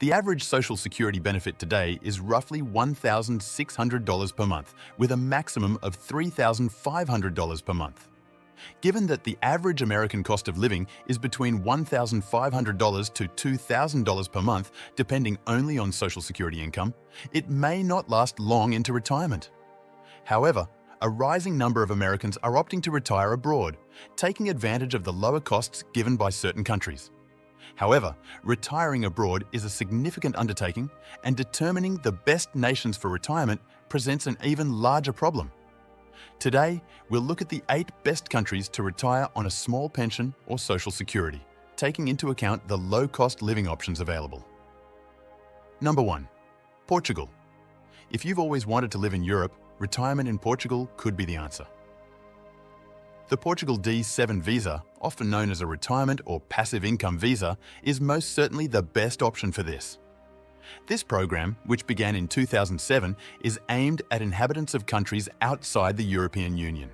The average Social Security benefit today is roughly $1,600 per month, with a maximum of $3,500 per month. Given that the average American cost of living is between $1,500 to $2,000 per month, depending only on Social Security income, it may not last long into retirement. However, a rising number of Americans are opting to retire abroad, taking advantage of the lower costs given by certain countries. However, retiring abroad is a significant undertaking, and determining the best nations for retirement presents an even larger problem. Today, we'll look at the 8 best countries to retire on a small pension or Social Security, taking into account the low-cost living options available. Number 1. Portugal. If you've always wanted to live in Europe, retirement in Portugal could be the answer. The Portugal D7 visa, often known as a retirement or passive income visa, is most certainly the best option for this. This program, which began in 2007, is aimed at inhabitants of countries outside the European Union.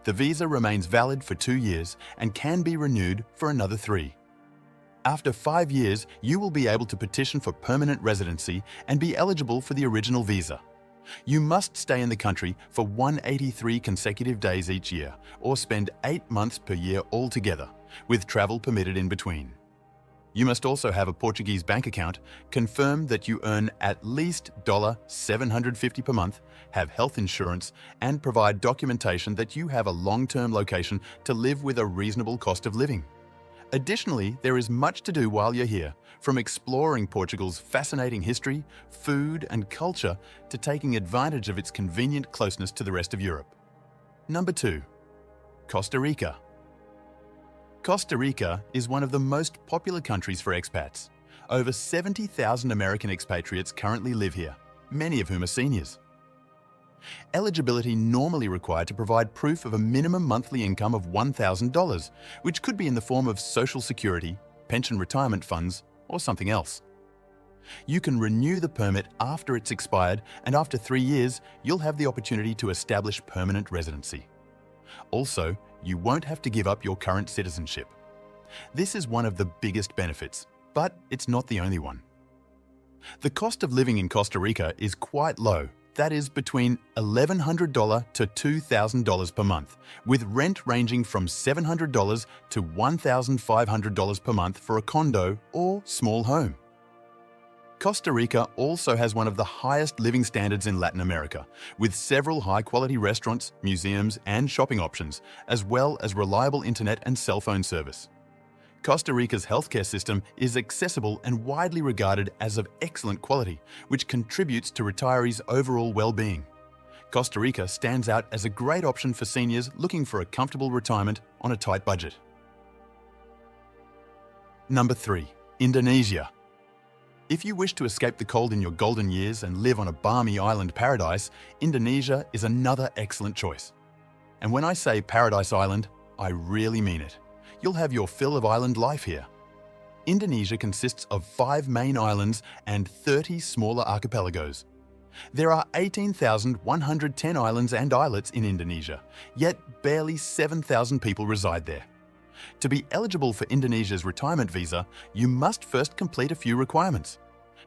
The visa remains valid for 2 years and can be renewed for another 3. After 5 years, you will be able to petition for permanent residency and be eligible for the original visa. You must stay in the country for 183 consecutive days each year, or spend 8 months per year altogether, with travel permitted in between. You must also have a Portuguese bank account, confirm that you earn at least $750 per month, have health insurance, and provide documentation that you have a long-term location to live with a reasonable cost of living. Additionally, there is much to do while you're here, from exploring Portugal's fascinating history, food, and culture to taking advantage of its convenient closeness to the rest of Europe. Number 2. Costa Rica. Costa Rica is one of the most popular countries for expats. Over 70,000 American expatriates currently live here, many of whom are seniors. Eligibility normally required to provide proof of a minimum monthly income of $1,000, which could be in the form of Social Security, pension retirement funds, or something else. You can renew the permit after it's expired, and after 3 years, you'll have the opportunity to establish permanent residency. Also, you won't have to give up your current citizenship. This is one of the biggest benefits, but it's not the only one. The cost of living in Costa Rica is quite low. That is between $1,100 to $2,000 per month, with rent ranging from $700 to $1,500 per month for a condo or small home. Costa Rica also has one of the highest living standards in Latin America, with several high-quality restaurants, museums, and shopping options, as well as reliable internet and cell phone service. Costa Rica's healthcare system is accessible and widely regarded as of excellent quality, which contributes to retirees' overall well-being. Costa Rica stands out as a great option for seniors looking for a comfortable retirement on a tight budget. Number 3. Indonesia. If you wish to escape the cold in your golden years and live on a balmy island paradise, Indonesia is another excellent choice. And when I say Paradise Island, I really mean it. You'll have your fill of island life here. Indonesia consists of 5 main islands and 30 smaller archipelagos. There are 18,110 islands and islets in Indonesia, yet barely 7,000 people reside there. To be eligible for Indonesia's retirement visa, you must first complete a few requirements.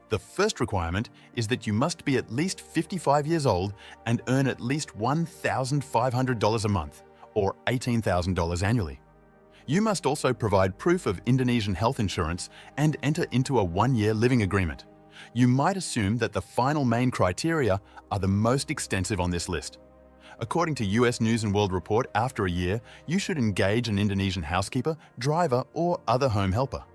The first requirement is that you must be at least 55 years old and earn at least $1,500 a month, or $18,000 annually. You must also provide proof of Indonesian health insurance and enter into a 1-year living agreement. You might assume that the final main criteria are the most extensive on this list. According to US News & World Report, after a year, you should engage an Indonesian housekeeper, driver, or other home helper.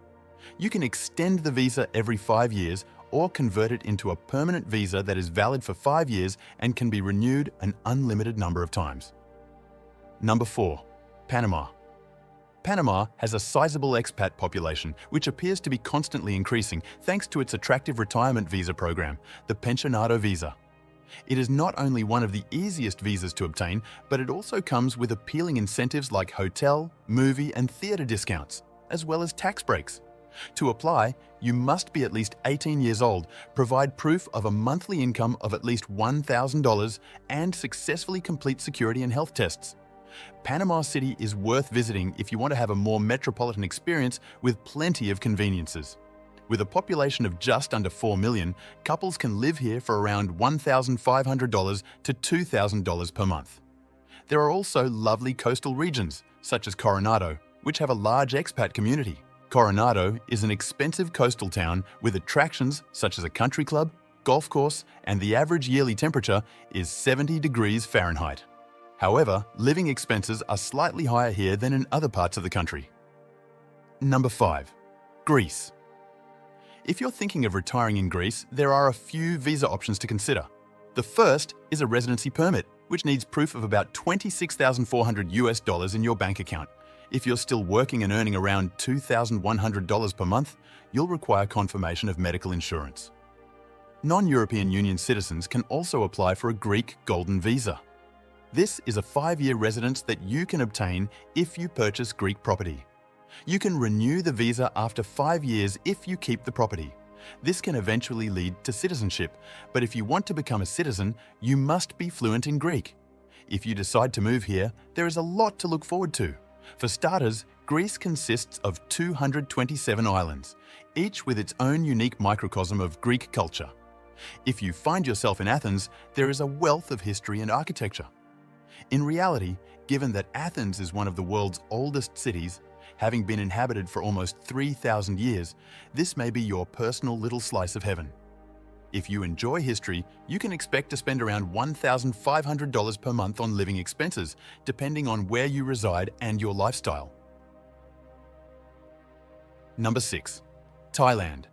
You can extend the visa every 5 years or convert it into a permanent visa that is valid for 5 years and can be renewed an unlimited number of times. Number 4. Panama. Panama has a sizable expat population, which appears to be constantly increasing thanks to its attractive retirement visa program, the Pensionado Visa. It is not only one of the easiest visas to obtain, but it also comes with appealing incentives like hotel, movie, and theater discounts, as well as tax breaks. To apply, you must be at least 18 years old, provide proof of a monthly income of at least $1,000, and successfully complete security and health tests. Panama City is worth visiting if you want to have a more metropolitan experience with plenty of conveniences. With a population of just under 4 million, couples can live here for around $1,500 to $2,000 per month. There are also lovely coastal regions, such as Coronado, which have a large expat community. Coronado is an expensive coastal town with attractions such as a country club, golf course, and the average yearly temperature is 70 degrees Fahrenheit. However, living expenses are slightly higher here than in other parts of the country. Number 5. Greece. If you're thinking of retiring in Greece, there are a few visa options to consider. The first is a residency permit, which needs proof of about $26,400 in your bank account. If you're still working and earning around $2,100 per month, you'll require confirmation of medical insurance. Non-European Union citizens can also apply for a Greek Golden Visa. This is a 5-year residence that you can obtain if you purchase Greek property. You can renew the visa after 5 years if you keep the property. This can eventually lead to citizenship, but if you want to become a citizen, you must be fluent in Greek. If you decide to move here, there is a lot to look forward to. For starters, Greece consists of 227 islands, each with its own unique microcosm of Greek culture. If you find yourself in Athens, there is a wealth of history and architecture. In reality, given that Athens is one of the world's oldest cities, having been inhabited for almost 3,000 years, this may be your personal little slice of heaven. If you enjoy history, you can expect to spend around $1,500 per month on living expenses, depending on where you reside and your lifestyle. Number 6. Thailand.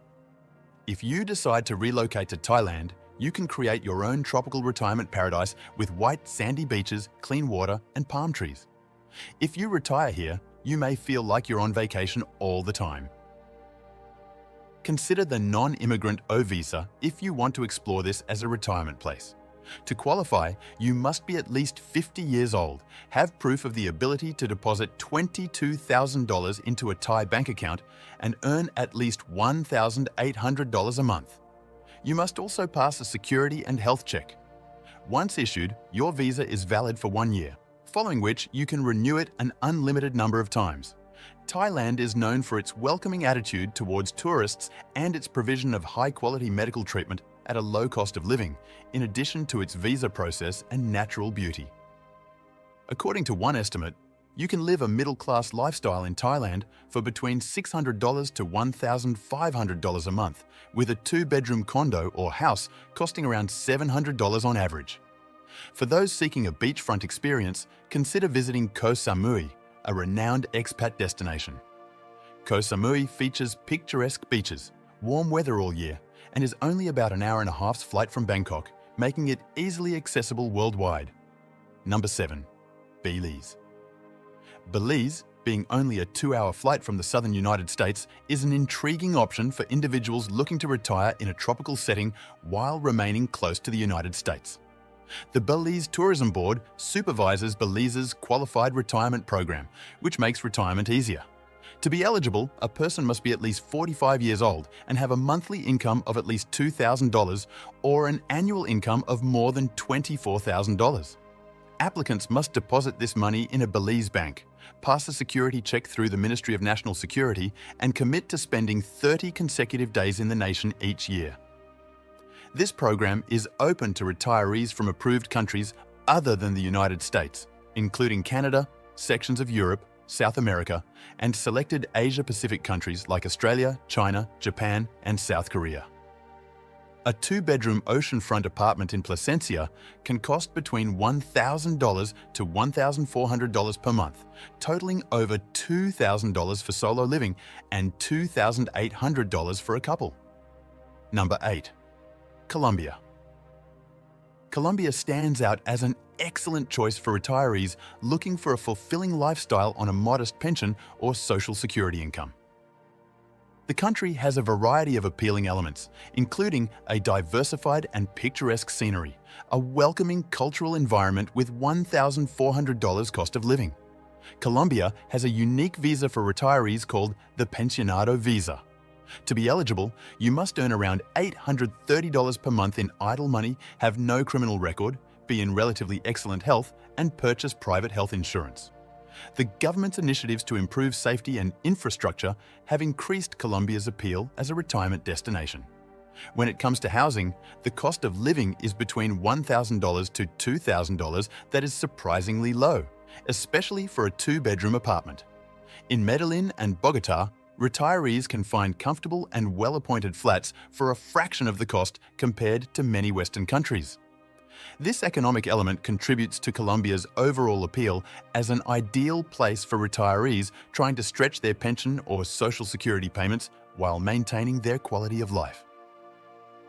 If you decide to relocate to Thailand, you can create your own tropical retirement paradise with white sandy beaches, clean water, and palm trees. If you retire here, you may feel like you're on vacation all the time. Consider the non-immigrant O visa if you want to explore this as a retirement place. To qualify, you must be at least 50 years old, have proof of the ability to deposit $22,000 into a Thai bank account, and earn at least $1,800 a month. You must also pass a security and health check. Once issued, your visa is valid for 1 year, following which you can renew it an unlimited number of times. Thailand is known for its welcoming attitude towards tourists and its provision of high-quality medical treatment at a low cost of living, in addition to its visa process and natural beauty. According to one estimate, you can live a middle-class lifestyle in Thailand for between $600 to $1,500 a month, with a 2-bedroom condo or house costing around $700 on average. For those seeking a beachfront experience, consider visiting Koh Samui, a renowned expat destination. Koh Samui features picturesque beaches, warm weather all year, and is only about an hour and a half's flight from Bangkok, making it easily accessible worldwide. Number 7. Belize. Belize, being only a 2-hour flight from the southern United States, is an intriguing option for individuals looking to retire in a tropical setting while remaining close to the United States. The Belize Tourism Board supervises Belize's qualified retirement program, which makes retirement easier. To be eligible, a person must be at least 45 years old and have a monthly income of at least $2,000 or an annual income of more than $24,000. Applicants must deposit this money in a Belize bank, pass a security check through the Ministry of National Security, and commit to spending 30 consecutive days in the nation each year. This program is open to retirees from approved countries other than the United States, including Canada, sections of Europe, South America, and selected Asia-Pacific countries like Australia, China, Japan, and South Korea. A 2-bedroom oceanfront apartment in Placencia can cost between $1,000 to $1,400 per month, totaling over $2,000 for solo living and $2,800 for a couple. Number 8. Colombia. Colombia stands out as an excellent choice for retirees looking for a fulfilling lifestyle on a modest pension or social security income. The country has a variety of appealing elements, including a diversified and picturesque scenery, a welcoming cultural environment with $1,400 cost of living. Colombia has a unique visa for retirees called the Pensionado Visa. To be eligible, you must earn around $830 per month in idle money, have no criminal record, be in relatively excellent health, and purchase private health insurance. The government's initiatives to improve safety and infrastructure have increased Colombia's appeal as a retirement destination. When it comes to housing, the cost of living is between $1,000 to $2,000. That is surprisingly low, especially for a two-bedroom apartment. In Medellin and Bogotá, retirees can find comfortable and well-appointed flats for a fraction of the cost compared to many Western countries. This economic element contributes to Colombia's overall appeal as an ideal place for retirees trying to stretch their pension or social security payments while maintaining their quality of life.